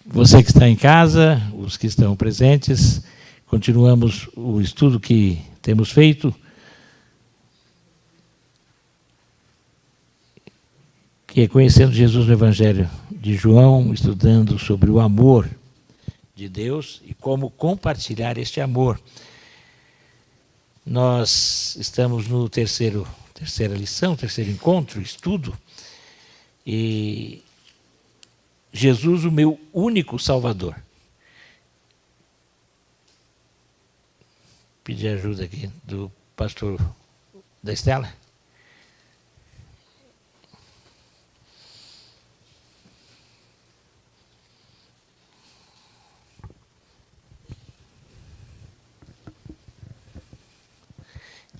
Você que está em casa, os que estão presentes, continuamos o estudo que temos feito, que é conhecendo Jesus no Evangelho de João, estudando sobre o amor de Deus e como compartilhar este amor. Nós estamos no terceira lição, terceiro encontro, estudo, e Jesus, o meu único Salvador. Pedir ajuda aqui do pastor da Estela.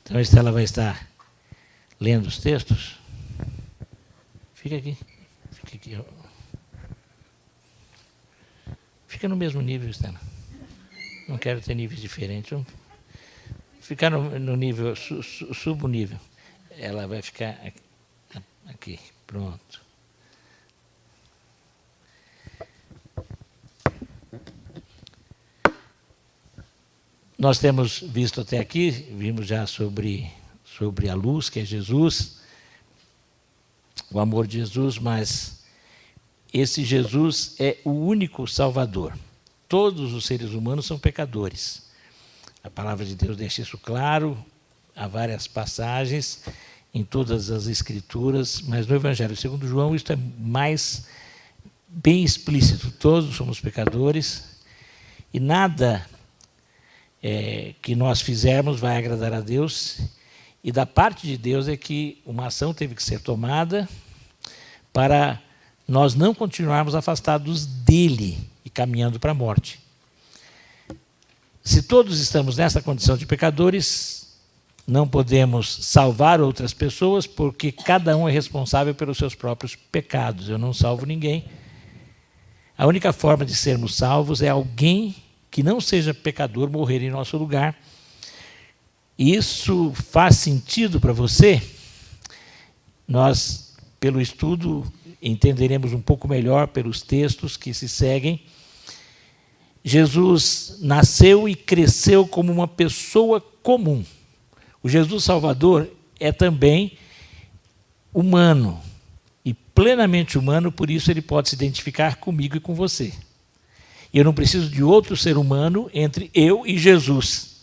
Então a Estela vai estar lendo os textos. Fica aqui. Fica aqui. Fica no mesmo nível, Estela. Não quero ter níveis diferentes. Vamos ficar no nível, suba o nível. Ela vai ficar aqui. Pronto. Nós temos visto até aqui, vimos já sobre a luz, que é Jesus, o amor de Jesus, mas esse Jesus é o único Salvador. Todos os seres humanos são pecadores. A palavra de Deus deixa isso claro, há várias passagens em todas as Escrituras, mas no Evangelho segundo João isso é mais bem explícito. Todos somos pecadores e nada que nós fizermos vai agradar a Deus, e da parte de Deus é que uma ação teve que ser tomada para nós não continuarmos afastados dele e caminhando para a morte. Se todos estamos nessa condição de pecadores, não podemos salvar outras pessoas, porque cada um é responsável pelos seus próprios pecados. Eu não salvo ninguém. A única forma de sermos salvos é alguém que não seja pecador morrer em nosso lugar. Isso faz sentido para você? Nós, pelo estudo, entenderemos um pouco melhor pelos textos que se seguem. Jesus nasceu e cresceu como uma pessoa comum. O Jesus Salvador é também humano, e plenamente humano, por isso ele pode se identificar comigo e com você. Eu não preciso de outro ser humano entre eu e Jesus.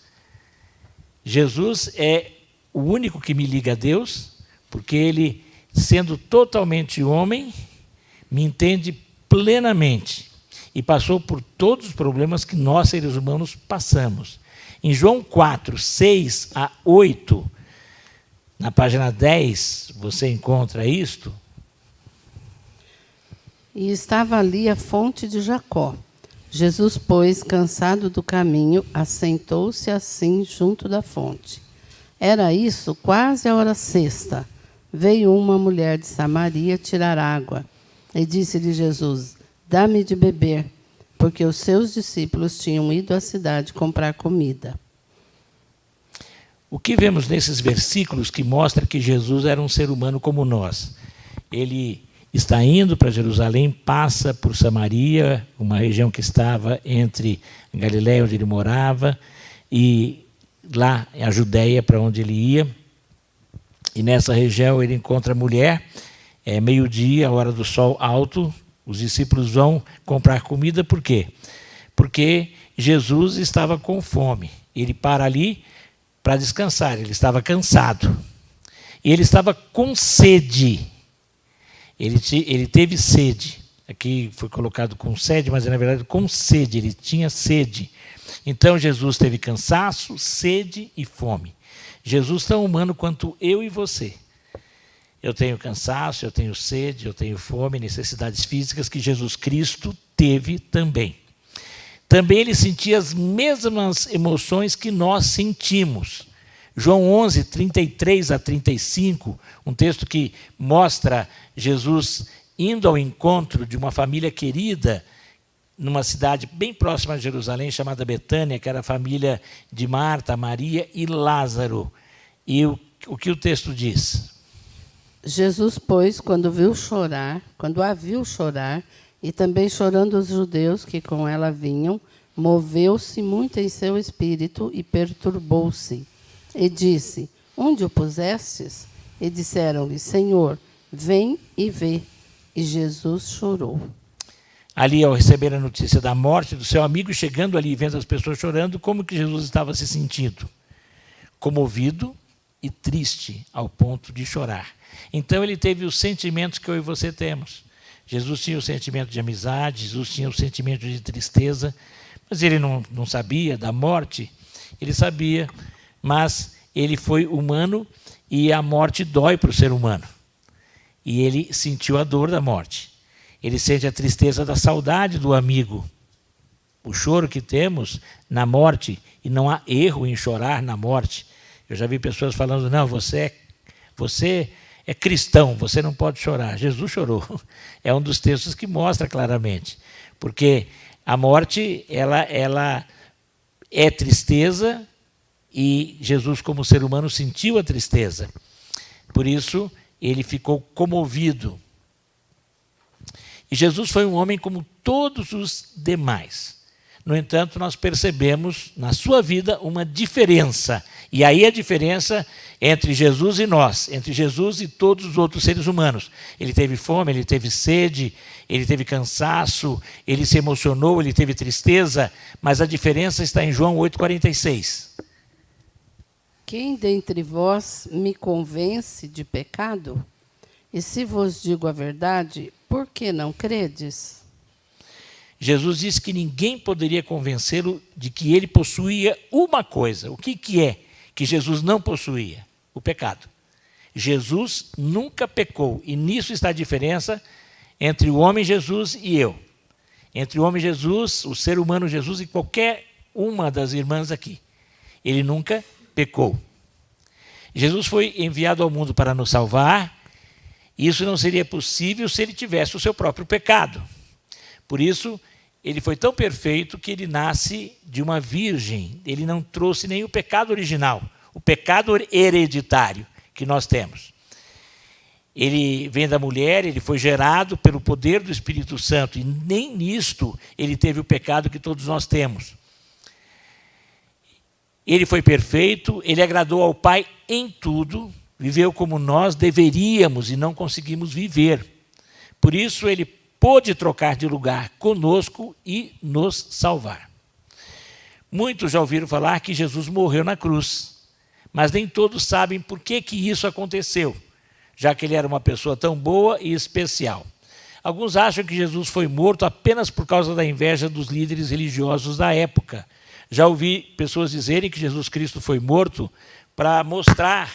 Jesus é o único que me liga a Deus, porque ele, sendo totalmente homem, me entende plenamente e passou por todos os problemas que nós, seres humanos, passamos. Em João 4, 6 a 8, na página 10, você encontra isto. E estava ali a fonte de Jacó. Jesus, pois, cansado do caminho, assentou-se assim junto da fonte. Era isso quase a hora sexta. Veio uma mulher de Samaria tirar água. E disse-lhe Jesus: dá-me de beber, porque os seus discípulos tinham ido à cidade comprar comida. O que vemos nesses versículos que mostra que Jesus era um ser humano como nós? Ele está indo para Jerusalém, passa por Samaria, uma região que estava entre Galiléia, onde ele morava, e lá a Judéia, para onde ele ia. E nessa região ele encontra a mulher, é meio-dia, a hora do sol alto, os discípulos vão comprar comida, por quê? Porque Jesus estava com fome. Ele para ali para descansar, ele estava cansado. E ele estava com sede. Ele teve sede. Aqui foi colocado com sede, mas na verdade com sede, ele tinha sede. Então Jesus teve cansaço, sede e fome. Jesus tão humano quanto eu e você. Eu tenho cansaço, eu tenho sede, eu tenho fome, necessidades físicas que Jesus Cristo teve também. Também ele sentia as mesmas emoções que nós sentimos. João 11, 33 a 35, um texto que mostra Jesus indo ao encontro de uma família querida numa cidade bem próxima a Jerusalém, chamada Betânia, que era a família de Marta, Maria e Lázaro. E o que o texto diz? Jesus, pois, quando a viu chorar, E também chorando os judeus que com ela vinham, moveu-se muito em seu espírito e perturbou-se. E disse: Onde o pusestes? E disseram-lhe: Senhor, vem e vê. E Jesus chorou. Ali, ao receber a notícia da morte do seu amigo, chegando ali e vendo as pessoas chorando, como que Jesus estava se sentindo? Comovido e triste, ao ponto de chorar. Então ele teve os sentimentos que eu e você temos. Jesus tinha o sentimento de amizade, Jesus tinha o sentimento de tristeza, mas ele não sabia da morte, ele sabia, mas ele foi humano e a morte dói para o ser humano. E ele sentiu a dor da morte. Ele sente a tristeza da saudade do amigo. O choro que temos na morte, e não há erro em chorar na morte. Eu já vi pessoas falando, não, você é cristão, você não pode chorar. Jesus chorou. É um dos textos que mostra claramente. Porque a morte, ela é tristeza, e Jesus, como ser humano, sentiu a tristeza. Por isso, ele ficou comovido. E Jesus foi um homem como todos os demais. No entanto, nós percebemos na sua vida uma diferença. E aí a diferença entre Jesus e nós, entre Jesus e todos os outros seres humanos. Ele teve fome, ele teve sede, ele teve cansaço, ele se emocionou, ele teve tristeza, mas a diferença está em João 8,46. Quem dentre vós me convence de pecado? E se vos digo a verdade, por que não credes? Jesus disse que ninguém poderia convencê-lo de que ele possuía uma coisa. O que é que Jesus não possuía? O pecado. Jesus nunca pecou. E nisso está a diferença entre o homem Jesus e eu. Entre o homem Jesus, o ser humano Jesus e qualquer uma das irmãs aqui. Ele nunca pecou. Jesus foi enviado ao mundo para nos salvar. E isso não seria possível se ele tivesse o seu próprio pecado. Por isso, ele foi tão perfeito que ele nasce de uma virgem. Ele não trouxe nem o pecado original, o pecado hereditário que nós temos. Ele vem da mulher, ele foi gerado pelo poder do Espírito Santo, e nem nisto ele teve o pecado que todos nós temos. Ele foi perfeito, ele agradou ao Pai em tudo, viveu como nós deveríamos e não conseguimos viver. Por isso ele pôde trocar de lugar conosco e nos salvar. Muitos já ouviram falar que Jesus morreu na cruz, mas nem todos sabem por que isso aconteceu, já que ele era uma pessoa tão boa e especial. Alguns acham que Jesus foi morto apenas por causa da inveja dos líderes religiosos da época. Já ouvi pessoas dizerem que Jesus Cristo foi morto para mostrar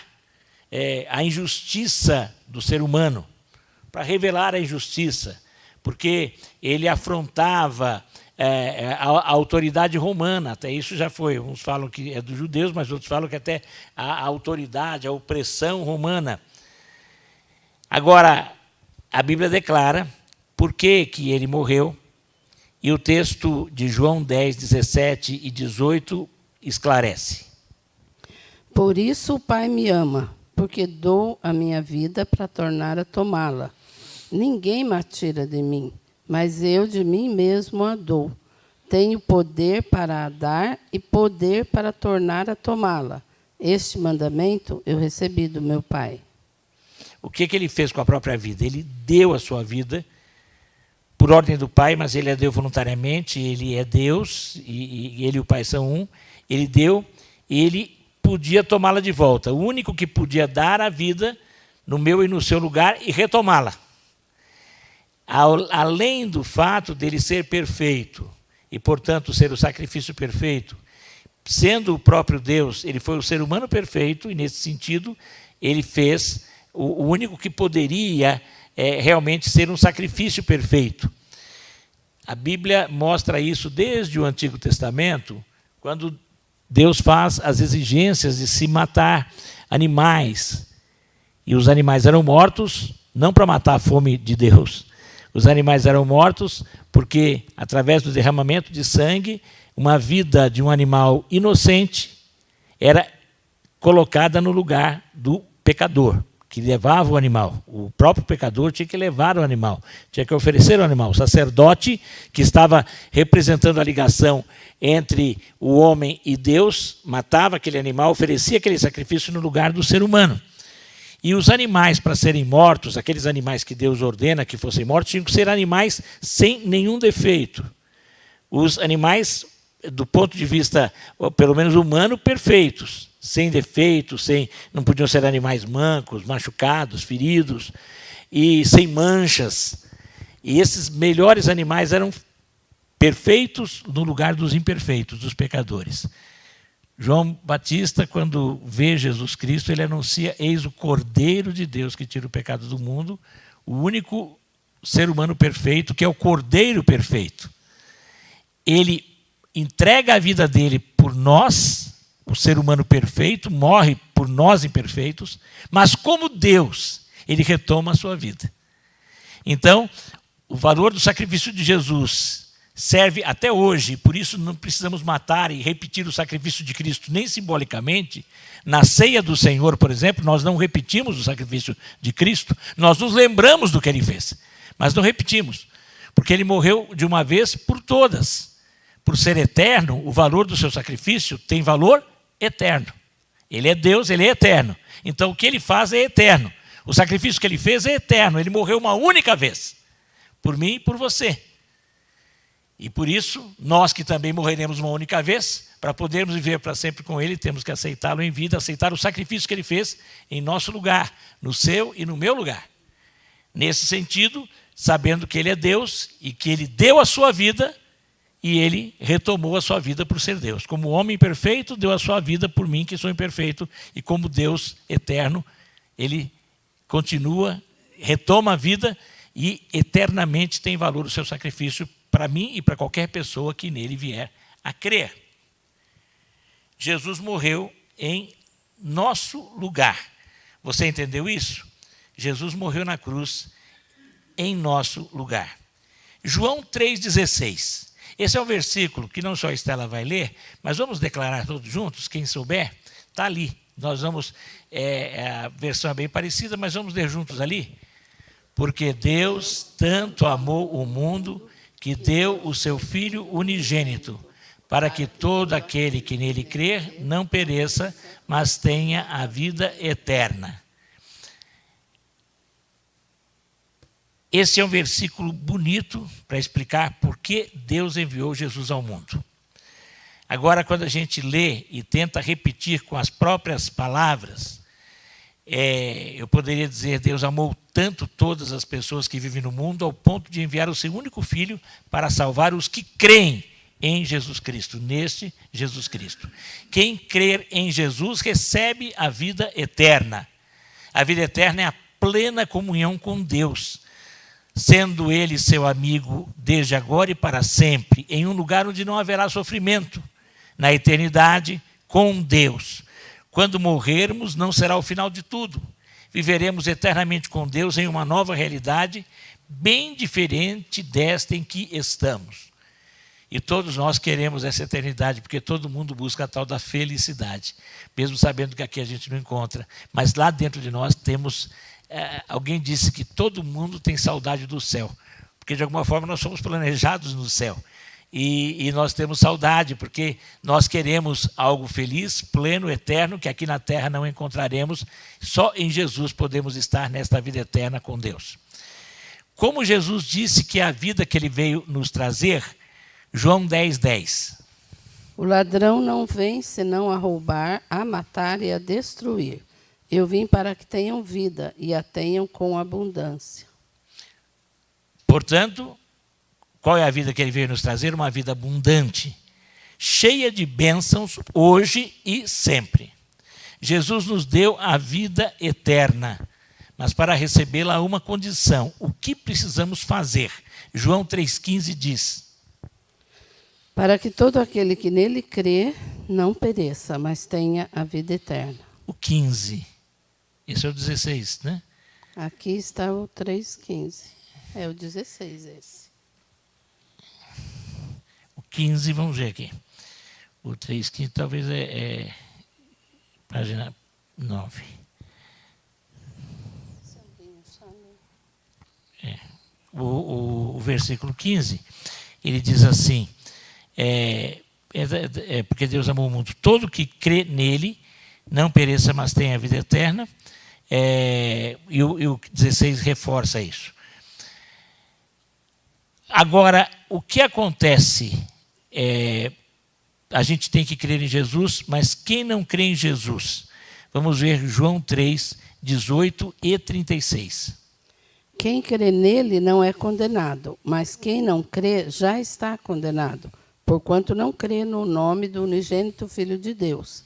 a injustiça do ser humano, para revelar a injustiça, porque ele afrontava a autoridade romana. Até isso já foi, uns falam que é dos judeus, mas outros falam que até a autoridade, a opressão romana. Agora, a Bíblia declara por que ele morreu, e o texto de João 10, 17 e 18 esclarece. Por isso o Pai me ama, porque dou a minha vida para tornar a tomá-la. Ninguém me tira de mim, mas eu de mim mesmo a dou. Tenho poder para a dar e poder para tornar a tomá-la. Este mandamento eu recebi do meu Pai. O que ele fez com a própria vida? Ele deu a sua vida por ordem do Pai, mas ele a deu voluntariamente. Ele é Deus e ele e o Pai são um. Ele deu e ele podia tomá-la de volta. O único que podia dar a vida no meu e no seu lugar e retomá-la. Além do fato dele ser perfeito e, portanto, ser o sacrifício perfeito, sendo o próprio Deus, ele foi o ser humano perfeito e, nesse sentido, ele fez o único que poderia realmente ser um sacrifício perfeito. A Bíblia mostra isso desde o Antigo Testamento, quando Deus faz as exigências de se matar animais. E os animais eram mortos não para matar a fome de Deus. Os animais eram mortos porque, através do derramamento de sangue, uma vida de um animal inocente era colocada no lugar do pecador, que levava o animal. O próprio pecador tinha que levar o animal, tinha que oferecer o animal. O sacerdote, que estava representando a ligação entre o homem e Deus, matava aquele animal, oferecia aquele sacrifício no lugar do ser humano. E os animais, para serem mortos, aqueles animais que Deus ordena que fossem mortos, tinham que ser animais sem nenhum defeito. Os animais, do ponto de vista, pelo menos humano, perfeitos, sem defeitos, não podiam ser animais mancos, machucados, feridos, e sem manchas. E esses melhores animais eram perfeitos no lugar dos imperfeitos, dos pecadores. João Batista, quando vê Jesus Cristo, ele anuncia: eis o Cordeiro de Deus que tira o pecado do mundo, o único ser humano perfeito, que é o Cordeiro perfeito. Ele entrega a vida dele por nós, o ser humano perfeito, morre por nós imperfeitos, mas como Deus, ele retoma a sua vida. Então, o valor do sacrifício de Jesus serve até hoje, por isso não precisamos matar e repetir o sacrifício de Cristo, nem simbolicamente. Na ceia do Senhor, por exemplo, nós não repetimos o sacrifício de Cristo, nós nos lembramos do que ele fez, mas não repetimos, porque ele morreu de uma vez por todas. Por ser eterno, o valor do seu sacrifício tem valor eterno. Ele é Deus, ele é eterno. Então o que ele faz é eterno. O sacrifício que ele fez é eterno. Ele morreu uma única vez, por mim e por você. E por isso, nós que também morreremos uma única vez, para podermos viver para sempre com ele, temos que aceitá-lo em vida, aceitar o sacrifício que ele fez em nosso lugar, no seu e no meu lugar. Nesse sentido, sabendo que ele é Deus e que ele deu a sua vida, e ele retomou a sua vida por ser Deus. Como homem perfeito, deu a sua vida por mim, que sou imperfeito, e como Deus eterno, ele continua, retoma a vida e eternamente tem valor o seu sacrifício para mim e para qualquer pessoa que nele vier a crer. Jesus morreu em nosso lugar. Você entendeu isso? Jesus morreu na cruz em nosso lugar. João 3,16. Esse é um versículo que não só a Estela vai ler, mas vamos declarar todos juntos, quem souber, está ali. Nós vamos, a versão é bem parecida, mas vamos ler juntos ali. Porque Deus tanto amou o mundo que deu o seu Filho unigênito, para que todo aquele que nele crer não pereça, mas tenha a vida eterna. Esse é um versículo bonito para explicar por que Deus enviou Jesus ao mundo. Agora, quando a gente lê e tenta repetir com as próprias palavras, eu poderia dizer: Deus amou tanto todas as pessoas que vivem no mundo, ao ponto de enviar o seu único Filho para salvar os que creem em Jesus Cristo, neste Jesus Cristo. Quem crer em Jesus recebe a vida eterna. A vida eterna é a plena comunhão com Deus, sendo ele seu amigo desde agora e para sempre, em um lugar onde não haverá sofrimento, na eternidade com Deus. Quando morrermos, não será o final de tudo. Viveremos eternamente com Deus em uma nova realidade, bem diferente desta em que estamos. E todos nós queremos essa eternidade, porque todo mundo busca a tal da felicidade, mesmo sabendo que aqui a gente não encontra. Mas lá dentro de nós temos... alguém disse que todo mundo tem saudade do céu, porque de alguma forma nós somos planejados no céu. E nós temos saudade, porque nós queremos algo feliz, pleno, eterno, que aqui na terra não encontraremos. Só em Jesus podemos estar nesta vida eterna com Deus. Como Jesus disse que é a vida que ele veio nos trazer, João 10:10. O ladrão não vem senão a roubar, a matar e a destruir. Eu vim para que tenham vida e a tenham com abundância. Portanto, qual é a vida que ele veio nos trazer? Uma vida abundante, cheia de bênçãos, hoje e sempre. Jesus nos deu a vida eterna, mas para recebê-la há uma condição. O que precisamos fazer? João 3,15 diz: para que todo aquele que nele crê não pereça, mas tenha a vida eterna. O 15. Esse é o 16, né? Aqui está o 3,15. É o 16 esse. O 15, vamos ver aqui. O 3,15 talvez página 9. o versículo 15, ele diz assim, porque Deus amou o mundo todo, que crê nele, não pereça, mas tenha a vida eterna, e o 16 reforça isso. Agora, o que acontece? A gente tem que crer em Jesus, mas quem não crê em Jesus? Vamos ver João 3, 18 e 36. Quem crê nele não é condenado, mas quem não crê já está condenado, porquanto não crê no nome do unigênito Filho de Deus.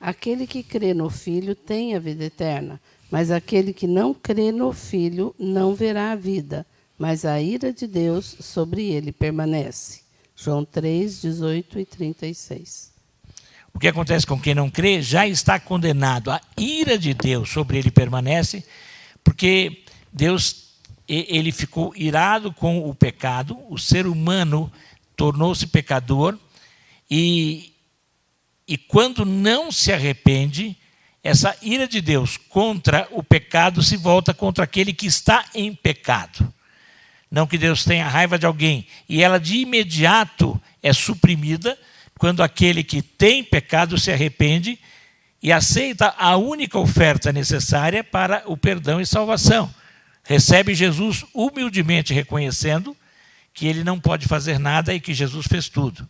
Aquele que crê no Filho tem a vida eterna, mas aquele que não crê no Filho não verá a vida, mas a ira de Deus sobre ele permanece. João 3, 18 e 36. O que acontece com quem não crê já está condenado. A ira de Deus sobre ele permanece, porque Deus ele ficou irado com o pecado, o ser humano tornou-se pecador, e quando não se arrepende, essa ira de Deus contra o pecado se volta contra aquele que está em pecado. Não que Deus tenha raiva de alguém, e ela de imediato é suprimida quando aquele que tem pecado se arrepende e aceita a única oferta necessária para o perdão e salvação. Recebe Jesus humildemente reconhecendo que ele não pode fazer nada e que Jesus fez tudo.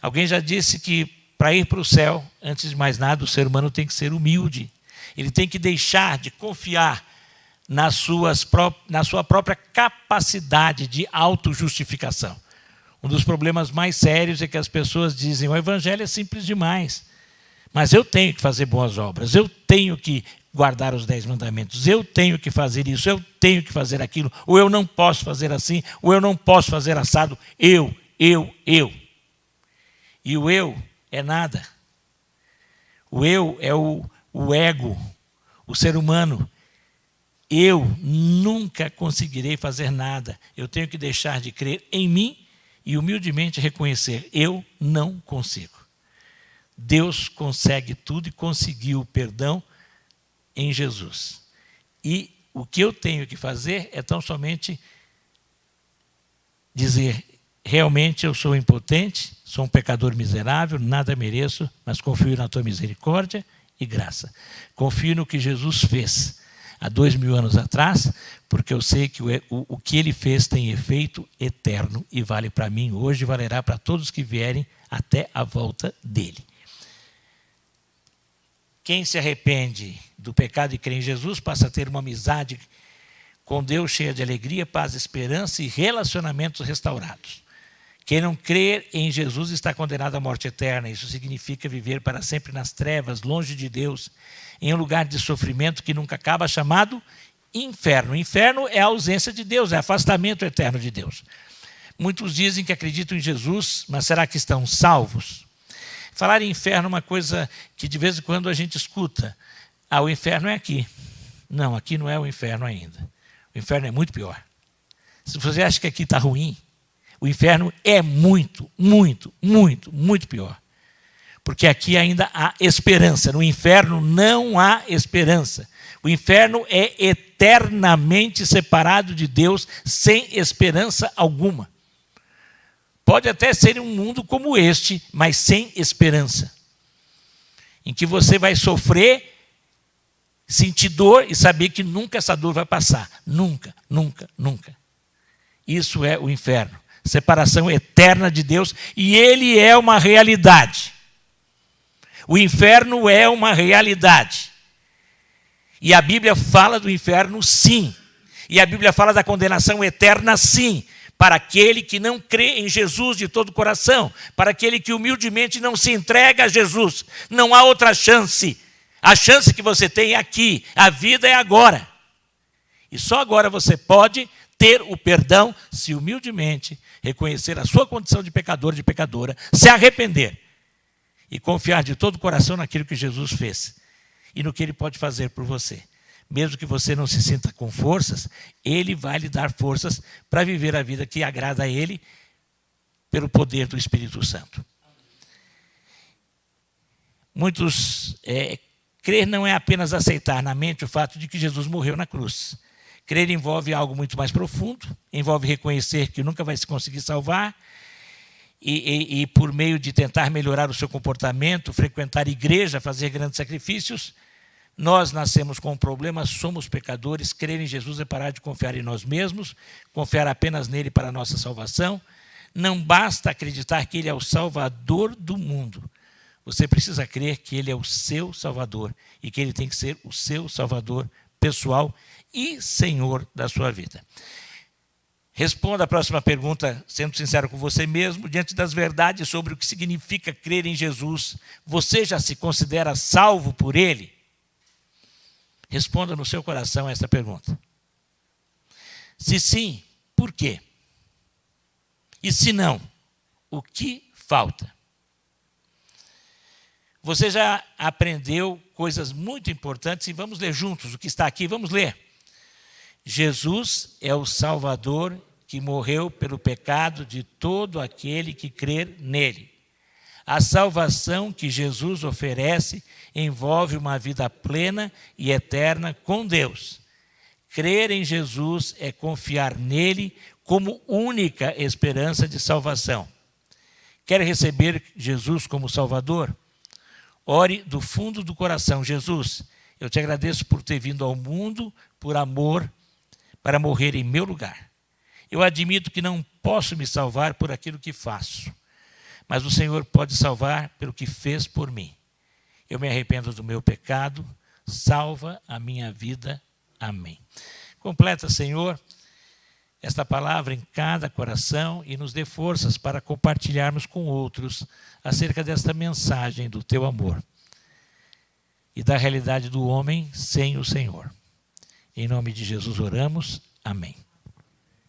Alguém já disse que para ir para o céu, antes de mais nada, o ser humano tem que ser humilde. Ele tem que deixar de confiar na sua própria capacidade de autojustificação. Um dos problemas mais sérios é que as pessoas dizem: o evangelho é simples demais, mas eu tenho que fazer boas obras, eu tenho que guardar os 10 mandamentos, eu tenho que fazer isso, eu tenho que fazer aquilo, ou eu não posso fazer assim, ou eu não posso fazer assado, eu. E o eu é nada. O eu é o ego, o ser humano. Eu nunca conseguirei fazer nada. Eu tenho que deixar de crer em mim e humildemente reconhecer: eu não consigo. Deus consegue tudo e conseguiu o perdão em Jesus. E o que eu tenho que fazer é tão somente dizer: realmente eu sou impotente, sou um pecador miserável, nada mereço, mas confio na tua misericórdia e graça. Confio no que Jesus fez há 2000 anos atrás, porque eu sei que o que ele fez tem efeito eterno e vale para mim hoje e valerá para todos que vierem até a volta dele. Quem se arrepende do pecado e crê em Jesus passa a ter uma amizade com Deus cheia de alegria, paz, esperança e relacionamentos restaurados. Quem não crê em Jesus está condenado à morte eterna. Isso significa viver para sempre nas trevas, longe de Deus, em um lugar de sofrimento que nunca acaba, chamado inferno. O inferno é a ausência de Deus, é afastamento eterno de Deus. Muitos dizem que acreditam em Jesus, mas será que estão salvos? Falar em inferno é uma coisa que de vez em quando a gente escuta. O inferno é aqui. Não, aqui não é o inferno ainda. O inferno é muito pior. Se você acha que aqui está ruim, o inferno é muito, muito, muito, muito pior. Porque aqui ainda há esperança. No inferno não há esperança. O inferno é eternamente separado de Deus, sem esperança alguma. Pode até ser um mundo como este, mas sem esperança. Em que você vai sofrer, sentir dor e saber que nunca essa dor vai passar. Nunca, nunca, nunca. Isso é o inferno. Separação eterna de Deus, e ele é uma realidade. O inferno é uma realidade. E a Bíblia fala do inferno, sim. E a Bíblia fala da condenação eterna, sim. Para aquele que não crê em Jesus de todo o coração. Para aquele que humildemente não se entrega a Jesus. Não há outra chance. A chance que você tem é aqui. A vida é agora. E só agora você pode ter o perdão se humildemente reconhecer a sua condição de pecador, de pecadora, se arrepender e confiar de todo o coração naquilo que Jesus fez e no que ele pode fazer por você. Mesmo que você não se sinta com forças, ele vai lhe dar forças para viver a vida que agrada a ele pelo poder do Espírito Santo. Muitos, crer não é apenas aceitar na mente o fato de que Jesus morreu na cruz. Crer envolve algo muito mais profundo, envolve reconhecer que nunca vai se conseguir salvar e por meio de tentar melhorar o seu comportamento, frequentar igreja, fazer grandes sacrifícios, nós nascemos com um problema, somos pecadores. Crer em Jesus é parar de confiar em nós mesmos, confiar apenas nele para a nossa salvação. Não basta acreditar que ele é o Salvador do mundo. Você precisa crer que ele é o seu Salvador e que ele tem que ser o seu Salvador pessoal e Senhor da sua vida. Responda a próxima pergunta, sendo sincero com você mesmo, diante das verdades sobre o que significa crer em Jesus. Você já se considera salvo por ele? Responda no seu coração essa pergunta. Se sim, por quê? E se não, o que falta? Você já aprendeu coisas muito importantes e vamos ler juntos o que está aqui. Vamos ler. Jesus é o Salvador que morreu pelo pecado de todo aquele que crer nele. A salvação que Jesus oferece envolve uma vida plena e eterna com Deus. Crer em Jesus é confiar nele como única esperança de salvação. Quer receber Jesus como Salvador? Ore do fundo do coração. Jesus, eu te agradeço por ter vindo ao mundo por amor, para morrer em meu lugar. Eu admito que não posso me salvar por aquilo que faço, mas o Senhor pode salvar pelo que fez por mim. Eu me arrependo do meu pecado, salva a minha vida. Amém. Completa, Senhor, esta palavra em cada coração e nos dê forças para compartilharmos com outros acerca desta mensagem do teu amor e da realidade do homem sem o Senhor. Em nome de Jesus oramos. Amém.